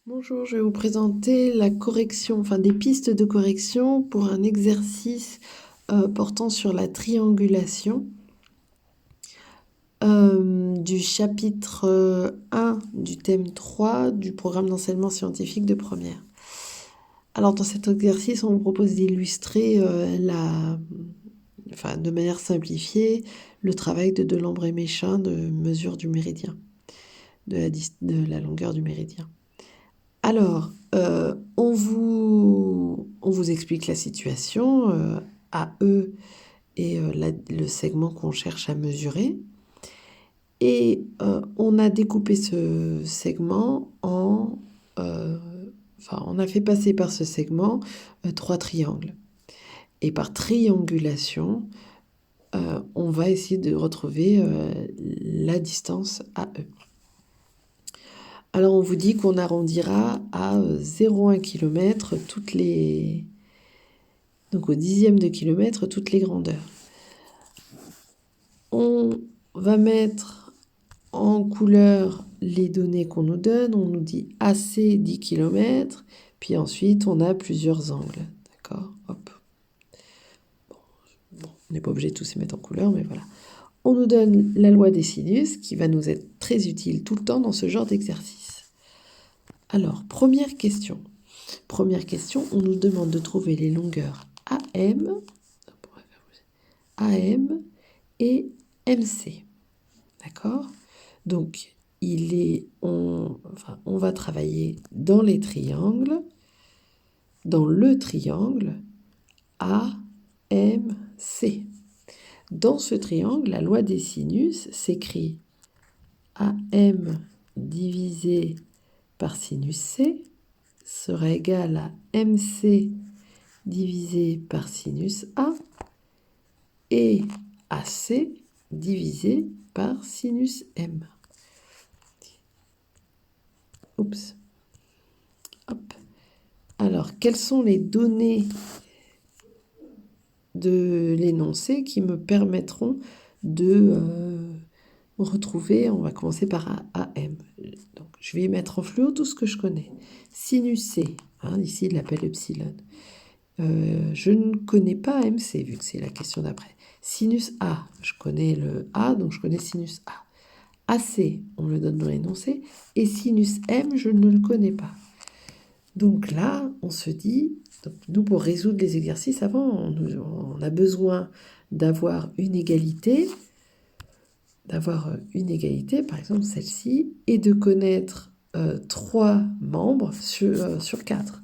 Bonjour, je vais vous présenter la correction, enfin des pistes de correction pour un exercice portant sur la triangulation du chapitre 1 du thème 3 du programme d'enseignement scientifique de première. Alors dans cet exercice, on vous propose d'illustrer de manière simplifiée le travail de Delambre-Méchain de mesure du méridien, de la longueur du méridien. Alors, on vous explique la situation, AE et le segment qu'on cherche à mesurer. Et on a découpé ce segment on a fait passer par ce segment 3 triangles. Et par triangulation, on va essayer de retrouver la distance AE. Alors on vous dit qu'on arrondira à 0,1 km donc au dixième de kilomètre toutes les grandeurs. On va mettre en couleur les données qu'on nous donne. On nous dit AC 10 km, puis ensuite on a plusieurs angles. D'accord ? Hop. Bon, on n'est pas obligé de tous se mettre en couleur, mais voilà. On nous donne la loi des sinus qui va nous être très utile tout le temps dans ce genre d'exercice. Alors, première question, on nous demande de trouver les longueurs AM et MC. D'accord ? Donc, on va travailler dans le triangle AMC. Dans ce triangle, la loi des sinus s'écrit AM divisé par sinus C sera égal à MC divisé par sinus A et AC divisé par sinus M. Oups. Hop. Alors, quelles sont les données de l'énoncé qui me permettront de retrouver, on va commencer par AM. Donc, je vais mettre en fluo tout ce que je connais. Sinus C, ici il l'appelle epsilon. Je ne connais pas MC, vu que c'est la question d'après. Sinus A, je connais le A, donc je connais sinus A. AC, on me le donne dans l'énoncé. Et sinus M, je ne le connais pas. Donc là, on se dit, nous pour résoudre les exercices avant, on a besoin d'avoir une égalité, par exemple celle-ci, et de connaître 3 membres sur 4.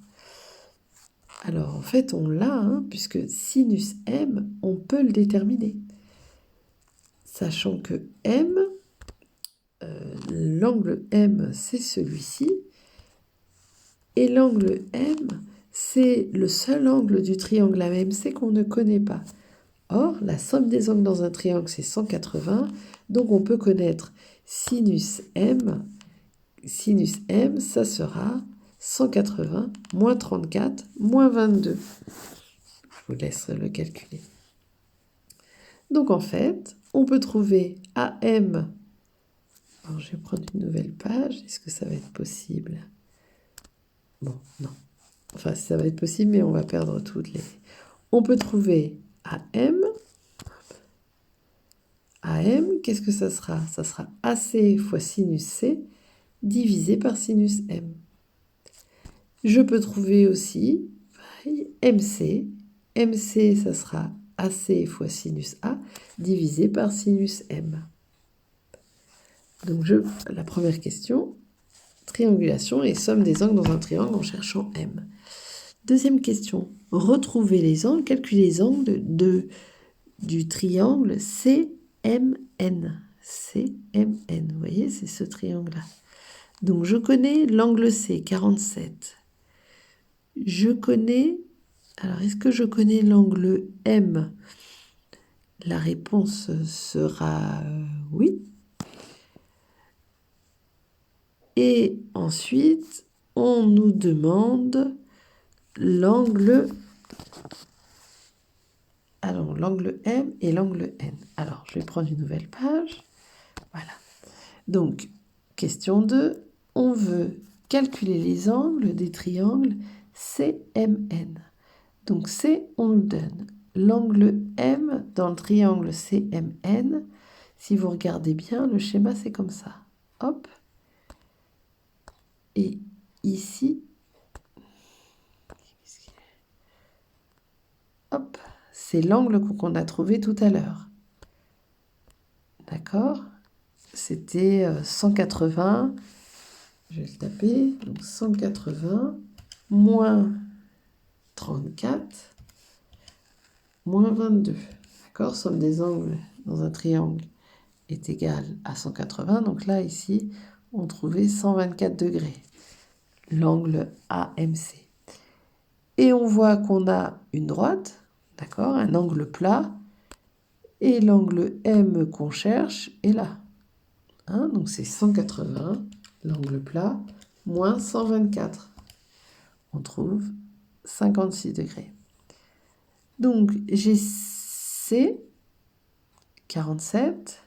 Alors en fait, on l'a, puisque sinus M, on peut le déterminer. Sachant que M, l'angle M, c'est celui-ci, et l'angle M, c'est le seul angle du triangle AMC qu'on ne connaît pas. Or, la somme des angles dans un triangle, c'est 180, donc on peut connaître sinus M. Sinus M, ça sera 180 moins 34 moins 22. Je vous laisse le calculer. Donc en fait, on peut trouver AM. Alors je vais prendre une nouvelle page. Est-ce que ça va être possible ? Bon, non. Enfin, ça va être possible, mais on va perdre toutes les... On peut trouver AM. AM, qu'est-ce que ça sera ? Ça sera AC fois sinus C divisé par sinus M. Je peux trouver aussi MC. MC, ça sera AC fois sinus A divisé par sinus M. Donc, la première question, triangulation et somme des angles dans un triangle en cherchant M. Deuxième question, retrouver les angles, calculer les angles du triangle CMN. CMN, vous voyez, c'est ce triangle-là. Donc, je connais l'angle C, 47. Alors, est-ce que je connais l'angle M ? La réponse sera oui. Et ensuite, on nous demande l'angle M et l'angle N. Alors, je vais prendre une nouvelle page. Voilà. Donc, question 2, on veut calculer les angles des triangles CMN. Donc C, on nous donne l'angle M dans le triangle CMN. Si vous regardez bien, le schéma, c'est comme ça. Hop. Et ici, hop, c'est l'angle qu'on a trouvé tout à l'heure. D'accord? C'était 180. Je vais le taper. Donc 180 moins 34 moins 22. D'accord? Somme des angles dans un triangle est égale à 180. Donc là, ici, on trouvait 124 degrés. L'angle AMC. Et on voit qu'on a une droite, d'accord, un angle plat, et l'angle M qu'on cherche est là. Hein, donc c'est 180, l'angle plat, moins 124. On trouve 56 degrés. Donc j'ai C, 47,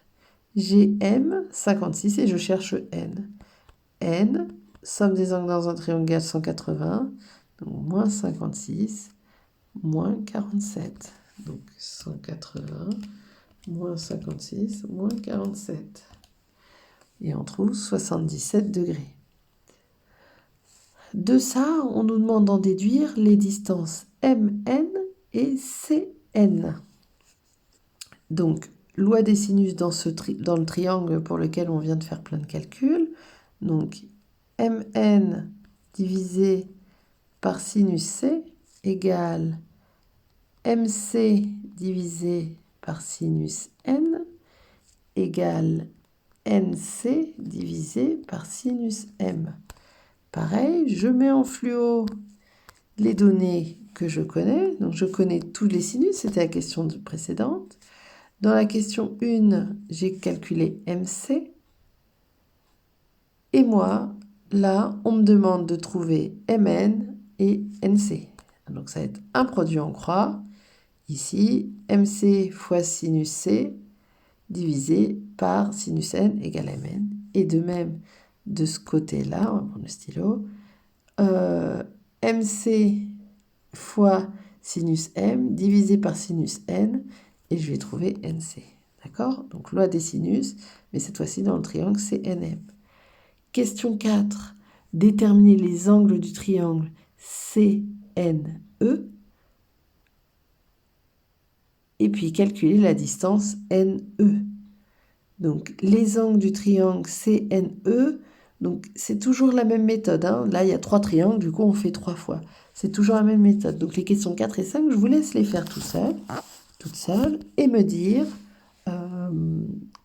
j'ai M, 56, et je cherche N. N, somme des angles dans un triangle 180, donc moins 56, moins 47. Donc 180, moins 56, moins 47. Et on trouve 77 degrés. De ça, on nous demande d'en déduire les distances MN et CN. Donc, loi des sinus dans le triangle pour lequel on vient de faire plein de calculs. Donc, MN divisé par sinus C égale MC divisé par sinus N égale NC divisé par sinus M. Pareil, je mets en fluo les données que je connais. Donc, je connais tous les sinus, c'était la question précédente. Dans la question 1, j'ai calculé MC. Et moi, là, on me demande de trouver MN et NC. Donc, ça va être un produit en croix. Ici, MC fois sinus C divisé par sinus N égale Mn. Et de même, de ce côté-là, on va prendre le stylo, MC fois sinus M divisé par sinus N, et je vais trouver NC. D'accord? Donc, loi des sinus, mais cette fois-ci dans le triangle CNM. Question 4. Déterminer les angles du triangle CNE et puis calculer la distance NE. Donc, les angles du triangle CNE, donc c'est toujours la même méthode. Hein. Là, il y a 3 triangles, du coup, on fait 3 fois. C'est toujours la même méthode. Donc, les questions 4 et 5, je vous laisse les faire toute seule, et me dire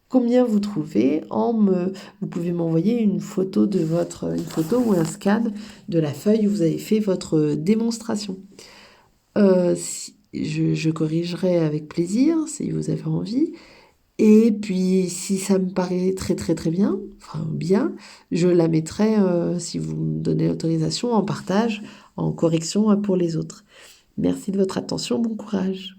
combien vous trouvez Vous pouvez m'envoyer une photo ou un scan de la feuille où vous avez fait votre démonstration. Je corrigerai avec plaisir si vous avez envie. Et puis, si ça me paraît très très très bien, je la mettrai, si vous me donnez l'autorisation, en partage, en correction pour les autres. Merci de votre attention, bon courage.